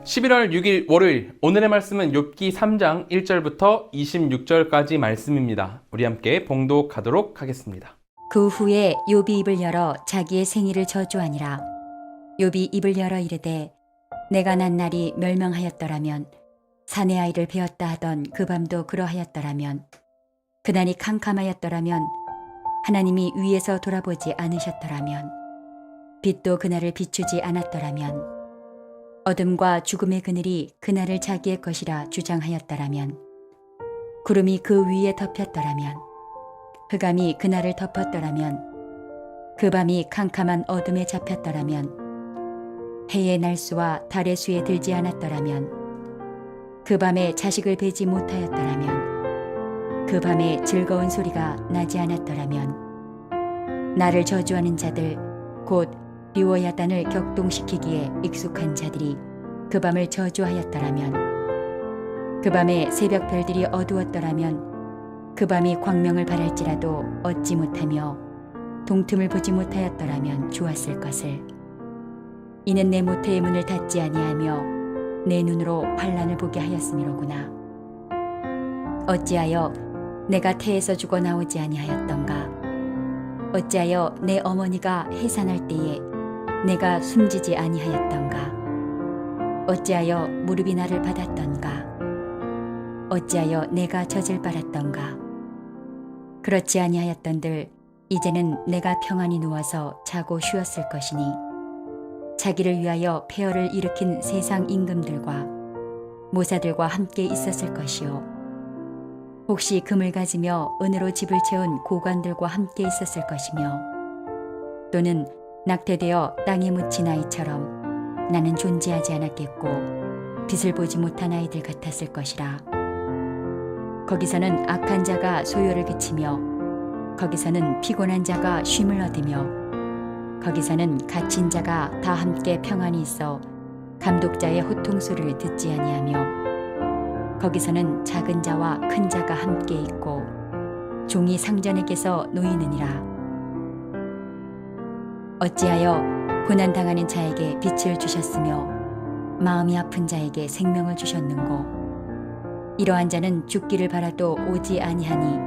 11월 6일 월요일, 오늘의 말씀은 욥기 3장 1절부터 26절까지 말씀입니다. 우리 함께 봉독하도록 하겠습니다. 그 후에 욥이 입을 열어 자기의 생일을 저주하니라. 욥이 입을 열어 이르되 내가 난 날이 멸망하였더라면, 사내 아이를 베었다 하던 그 밤도 그러하였더라면, 그날이 캄캄하였더라면, 하나님이 위에서 돌아보지 않으셨더라면, 빛도 그날을 비추지 않았더라면, 어둠과 죽음의 그늘이 그날을 자기의 것이라 주장하였더라면, 구름이 그 위에 덮였더라면, 흑암이 그날을 덮었더라면, 그 밤이 캄캄한 어둠에 잡혔더라면, 해의 날수와 달의 수에 들지 않았더라면, 그 밤에 자식을 베지 못하였더라면, 그 밤에 즐거운 소리가 나지 않았더라면, 나를 저주하는 자들 곧 리워야단을 격동시키기에 익숙한 자들이 그 밤을 저주하였더라면, 그 밤에 새벽 별들이 어두웠더라면, 그 밤이 광명을 발할지라도 얻지 못하며 동틈을 보지 못하였더라면 좋았을 것을. 이는 내 모태의 문을 닫지 아니하며 내 눈으로 환난을 보게 하였음이로구나. 어찌하여 내가 태에서 죽어 나오지 아니하였던가? 어찌하여 내 어머니가 해산할 때에 내가 숨지지 아니하였던가? 어찌하여 무릎이 나를 받았던가? 어찌하여 내가 젖을 빨았던가? 그렇지 아니하였던들 이제는 내가 평안히 누워서 자고 쉬었을 것이니, 자기를 위하여 폐허를 일으킨 세상 임금들과 모사들과 함께 있었을 것이요, 혹시 금을 가지며 은으로 집을 채운 고관들과 함께 있었을 것이며, 또는 낙태되어 땅에 묻힌 아이처럼 나는 존재하지 않았겠고 빛을 보지 못한 아이들 같았을 것이라. 거기서는 악한 자가 소요를 그치며, 거기서는 피곤한 자가 쉼을 얻으며, 거기서는 갇힌 자가 다 함께 평안히 있어 감독자의 호통소리를 듣지 아니하며, 거기서는 작은 자와 큰 자가 함께 있고 종이 상전에게서 놓이느니라. 어찌하여 고난당하는 자에게 빛을 주셨으며 마음이 아픈 자에게 생명을 주셨는고? 이러한 자는 죽기를 바라도 오지 아니하니,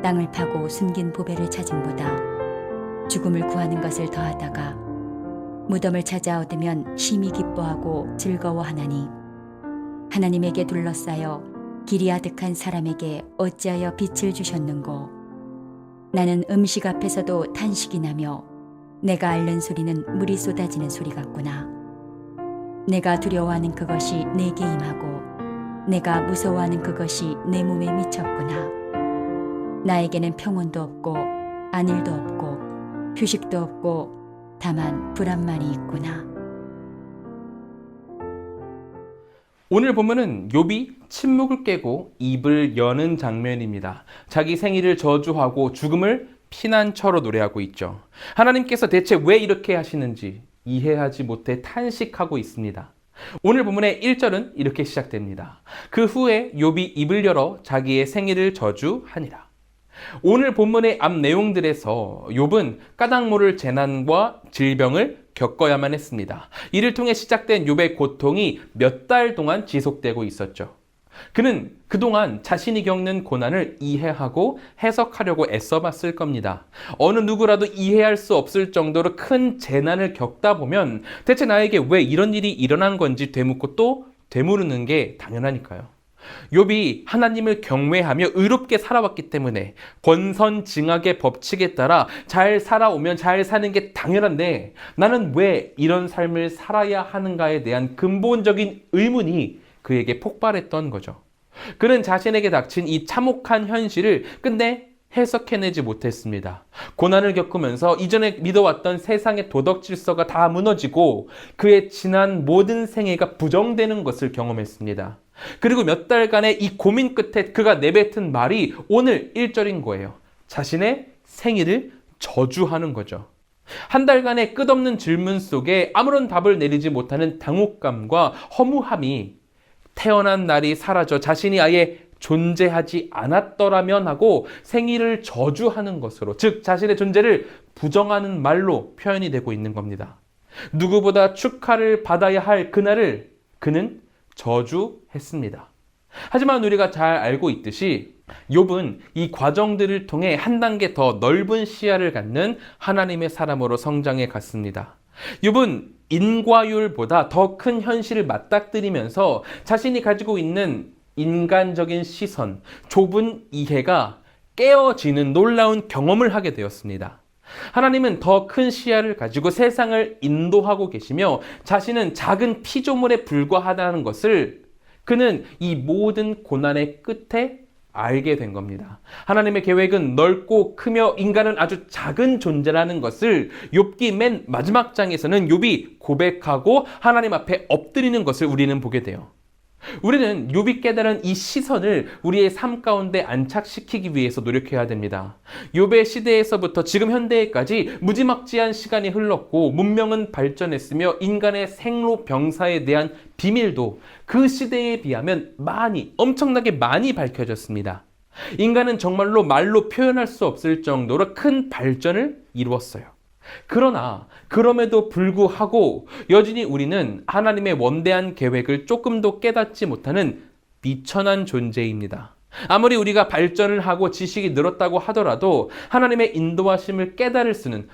땅을 파고 숨긴 보배를 찾음보다 죽음을 구하는 것을 더하다가 무덤을 찾아 얻으면 심히 기뻐하고 즐거워하나니, 하나님에게 둘러싸여 길이 아득한 사람에게 어찌하여 빛을 주셨는고? 나는 음식 앞에서도 탄식이 나며 내가 앓는 소리는 물이 쏟아지는 소리 같구나. 내가 두려워하는 그것이 내게 임하고 내가 무서워하는 그것이 내 몸에 미쳤구나. 나에게는 평온도 없고 안일도 없고 휴식도 없고 다만 불안만이 있구나. 오늘 본문은 욥이 침묵을 깨고 입을 여는 장면입니다. 자기 생일을 저주하고 죽음을 피난처로 노래하고 있죠. 하나님께서 대체 왜 이렇게 하시는지 이해하지 못해 탄식하고 있습니다. 오늘 본문의 1절은 이렇게 시작됩니다. 그 후에 욥이 입을 열어 자기의 생일을 저주하니라. 오늘 본문의 앞 내용들에서 욥은 까닭 모를 재난과 질병을 겪어야만 했습니다. 이를 통해 시작된 욥의 고통이 몇 달 동안 지속되고 있었죠. 그는 그동안 자신이 겪는 고난을 이해하고 해석하려고 애써봤을 겁니다. 어느 누구라도 이해할 수 없을 정도로 큰 재난을 겪다 보면 대체 나에게 왜 이런 일이 일어난 건지 되묻고 또 되물으는 게 당연하니까요. 욥이 하나님을 경외하며 의롭게 살아왔기 때문에 권선징악의 법칙에 따라 잘 살아오면 잘 사는 게 당연한데, 나는 왜 이런 삶을 살아야 하는가에 대한 근본적인 의문이 그에게 폭발했던 거죠. 그는 자신에게 닥친 이 참혹한 현실을 끝내 해석해내지 못했습니다. 고난을 겪으면서 이전에 믿어왔던 세상의 도덕 질서가 다 무너지고 그의 지난 모든 생애가 부정되는 것을 경험했습니다. 그리고 몇 달간의 이 고민 끝에 그가 내뱉은 말이 오늘 1절인 거예요. 자신의 생일을 저주하는 거죠. 한 달간의 끝없는 질문 속에 아무런 답을 내리지 못하는 당혹감과 허무함이 태어난 날이 사라져 자신이 아예 존재하지 않았더라면 하고 생일을 저주하는 것으로, 즉 자신의 존재를 부정하는 말로 표현이 되고 있는 겁니다. 누구보다 축하를 받아야 할 그날을 그는 저주했습니다. 하지만 우리가 잘 알고 있듯이 욥은 이 과정들을 통해 한 단계 더 넓은 시야를 갖는 하나님의 사람으로 성장해 갔습니다. 욥은 인과율보다 더 큰 현실을 맞닥뜨리면서 자신이 가지고 있는 인간적인 시선, 좁은 이해가 깨어지는 놀라운 경험을 하게 되었습니다. 하나님은 더 큰 시야를 가지고 세상을 인도하고 계시며 자신은 작은 피조물에 불과하다는 것을 그는 이 모든 고난의 끝에 알게 된 겁니다. 하나님의 계획은 넓고 크며 인간은 아주 작은 존재라는 것을 욥기 맨 마지막 장에서는 욥이 고백하고 하나님 앞에 엎드리는 것을 우리는 보게 돼요. 우리는 욥이 깨달은 이 시선을 우리의 삶 가운데 안착시키기 위해서 노력해야 됩니다. 욥의 시대에서부터 지금 현대까지 무지막지한 시간이 흘렀고 문명은 발전했으며 인간의 생로병사에 대한 비밀도 그 시대에 비하면 엄청나게 많이 밝혀졌습니다. 인간은 정말로 말로 표현할 수 없을 정도로 큰 발전을 이루었어요. 그러나 그럼에도 불구하고 여전히 우리는 하나님의 원대한 계획을 조금도 깨닫지 못하는 비천한 존재입니다. 아무리 우리가 발전을 하고 지식이 늘었다고 하더라도 하나님의 인도하심을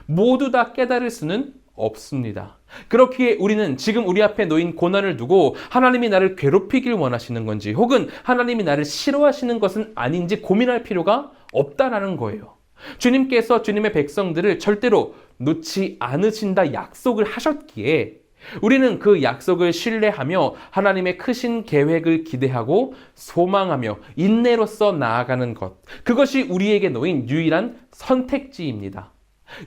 모두 다 깨달을 수는 없습니다. 그렇기에 우리는 지금 우리 앞에 놓인 고난을 두고 하나님이 나를 괴롭히길 원하시는 건지 혹은 하나님이 나를 싫어하시는 것은 아닌지 고민할 필요가 없다라는 거예요. 주님께서 주님의 백성들을 절대로 놓지 않으신다 약속을 하셨기에 우리는 그 약속을 신뢰하며 하나님의 크신 계획을 기대하고 소망하며 인내로써 나아가는 것, 그것이 우리에게 놓인 유일한 선택지입니다.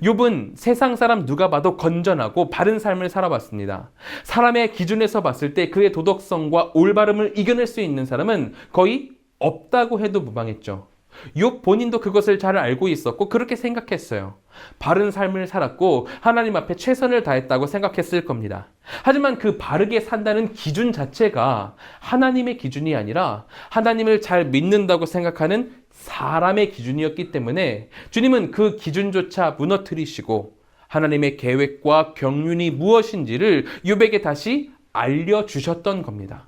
욥은 세상 사람 누가 봐도 건전하고 바른 삶을 살아봤습니다. 사람의 기준에서 봤을 때 그의 도덕성과 올바름을 이겨낼 수 있는 사람은 거의 없다고 해도 무방했죠. 욥 본인도 그것을 잘 알고 있었고 그렇게 생각했어요. 바른 삶을 살았고 하나님 앞에 최선을 다했다고 생각했을 겁니다. 하지만 그 바르게 산다는 기준 자체가 하나님의 기준이 아니라 하나님을 잘 믿는다고 생각하는 사람의 기준이었기 때문에 주님은 그 기준조차 무너뜨리시고 하나님의 계획과 경륜이 무엇인지를 욥에게 다시 알려주셨던 겁니다.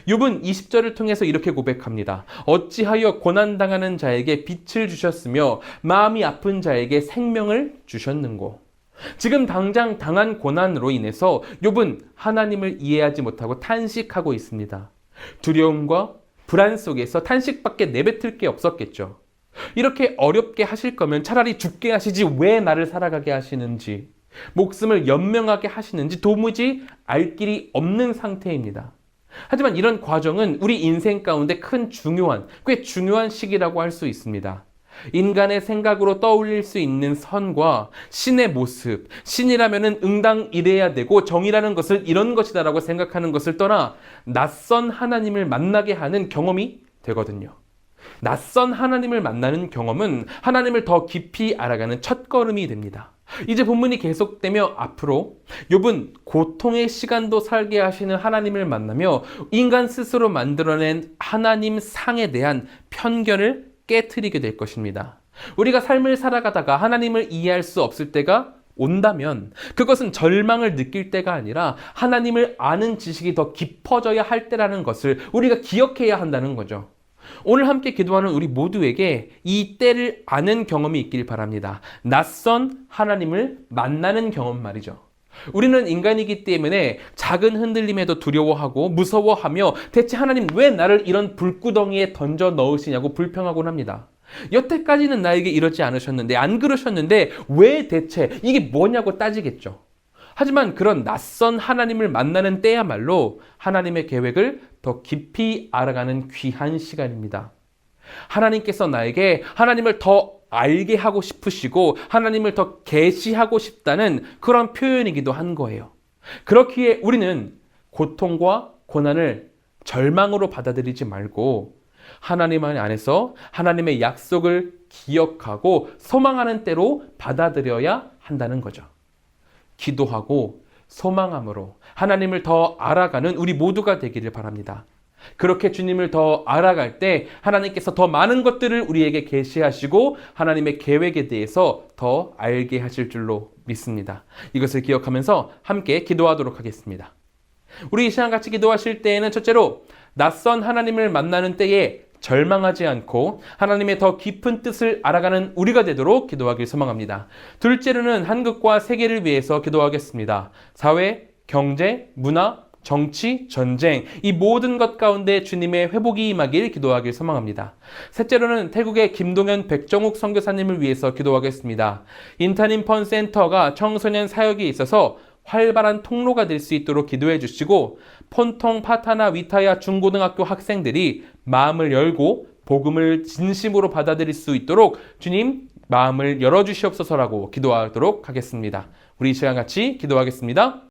욥은 20절을 통해서 이렇게 고백합니다. 어찌하여 고난당하는 자에게 빛을 주셨으며 마음이 아픈 자에게 생명을 주셨는고. 지금 당장 당한 고난으로 인해서 욥은 하나님을 이해하지 못하고 탄식하고 있습니다. 두려움과 불안 속에서 탄식밖에 내뱉을 게 없었겠죠. 이렇게 어렵게 하실 거면 차라리 죽게 하시지 왜 나를 살아가게 하시는지, 목숨을 연명하게 하시는지 도무지 알 길이 없는 상태입니다. 하지만 이런 과정은 우리 인생 가운데 꽤 중요한 시기라고 할 수 있습니다. 인간의 생각으로 떠올릴 수 있는 선과 신의 모습, 신이라면 응당 이래야 되고 정의라는 것을 이런 것이다라고 생각하는 것을 떠나 낯선 하나님을 만나게 하는 경험이 되거든요. 낯선 하나님을 만나는 경험은 하나님을 더 깊이 알아가는 첫걸음이 됩니다. 이제 본문이 계속되며 앞으로 욥은 고통의 시간도 살게 하시는 하나님을 만나며 인간 스스로 만들어낸 하나님 상에 대한 편견을 깨트리게 될 것입니다. 우리가 삶을 살아가다가 하나님을 이해할 수 없을 때가 온다면 그것은 절망을 느낄 때가 아니라 하나님을 아는 지식이 더 깊어져야 할 때라는 것을 우리가 기억해야 한다는 거죠. 오늘 함께 기도하는 우리 모두에게 이 때를 아는 경험이 있길 바랍니다. 낯선 하나님을 만나는 경험 말이죠. 우리는 인간이기 때문에 작은 흔들림에도 두려워하고 무서워하며 대체 하나님 왜 나를 이런 불구덩이에 던져 넣으시냐고 불평하곤 합니다. 여태까지는 나에게 이러지 않으셨는데, 안 그러셨는데 왜 대체 이게 뭐냐고 따지겠죠. 하지만 그런 낯선 하나님을 만나는 때야말로 하나님의 계획을 더 깊이 알아가는 귀한 시간입니다. 하나님께서 나에게 하나님을 더 알게 하고 싶으시고 하나님을 더 계시하고 싶다는 그런 표현이기도 한 거예요. 그렇기에 우리는 고통과 고난을 절망으로 받아들이지 말고 하나님 안에서 하나님의 약속을 기억하고 소망하는 때로 받아들여야 한다는 거죠. 기도하고 소망함으로 하나님을 더 알아가는 우리 모두가 되기를 바랍니다. 그렇게 주님을 더 알아갈 때 하나님께서 더 많은 것들을 우리에게 계시하시고 하나님의 계획에 대해서 더 알게 하실 줄로 믿습니다. 이것을 기억하면서 함께 기도하도록 하겠습니다. 우리 이 시간 같이 기도하실 때에는 첫째로 낯선 하나님을 만나는 때에 절망하지 않고 하나님의 더 깊은 뜻을 알아가는 우리가 되도록 기도하길 소망합니다. 둘째로는 한국과 세계를 위해서 기도하겠습니다. 사회, 경제, 문화, 정치, 전쟁, 이 모든 것 가운데 주님의 회복이 임하길 기도하길 소망합니다. 셋째로는 태국의 김동현 백정욱 선교사님을 위해서 기도하겠습니다. 인타님펀 센터가 청소년 사역에 있어서 활발한 통로가 될 수 있도록 기도해 주시고 폰통 파타나 위타야 중고등학교 학생들이 마음을 열고 복음을 진심으로 받아들일 수 있도록 주님 마음을 열어주시옵소서라고 기도하도록 하겠습니다. 우리 이 시간 같이 기도하겠습니다.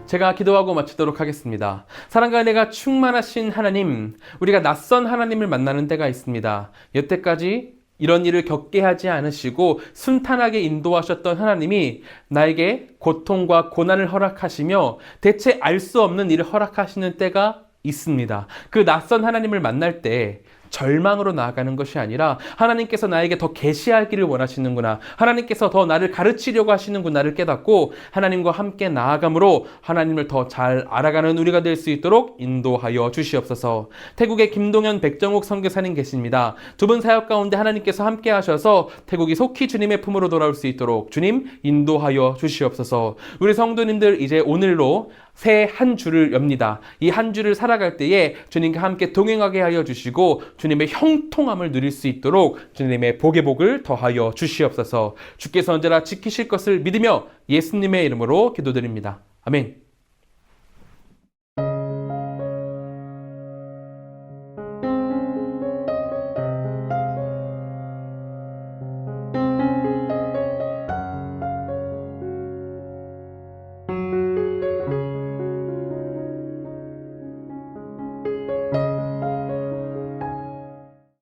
제가 기도하고 마치도록 하겠습니다. 사랑과 은혜가 충만하신 하나님, 우리가 낯선 하나님을 만나는 때가 있습니다. 여태까지 이런 일을 겪게 하지 않으시고 순탄하게 인도하셨던 하나님이 나에게 고통과 고난을 허락하시며 대체 알 수 없는 일을 허락하시는 때가 있습니다. 그 낯선 하나님을 만날 때 절망으로 나아가는 것이 아니라 하나님께서 나에게 더 계시하기를 원하시는구나, 하나님께서 더 나를 가르치려고 하시는구나를 깨닫고 하나님과 함께 나아감으로 하나님을 더 잘 알아가는 우리가 될 수 있도록 인도하여 주시옵소서. 태국의 김동현 백정욱 선교사님 계십니다. 두 분 사역 가운데 하나님께서 함께 하셔서 태국이 속히 주님의 품으로 돌아올 수 있도록 주님 인도하여 주시옵소서. 우리 성도님들 이제 오늘로 새 한 주를 엽니다. 이 한 주를 살아갈 때에 주님과 함께 동행하게 하여 주시고 주님의 형통함을 누릴 수 있도록 주님의 복의 복을 더하여 주시옵소서. 주께서 언제나 지키실 것을 믿으며 예수님의 이름으로 기도드립니다. 아멘.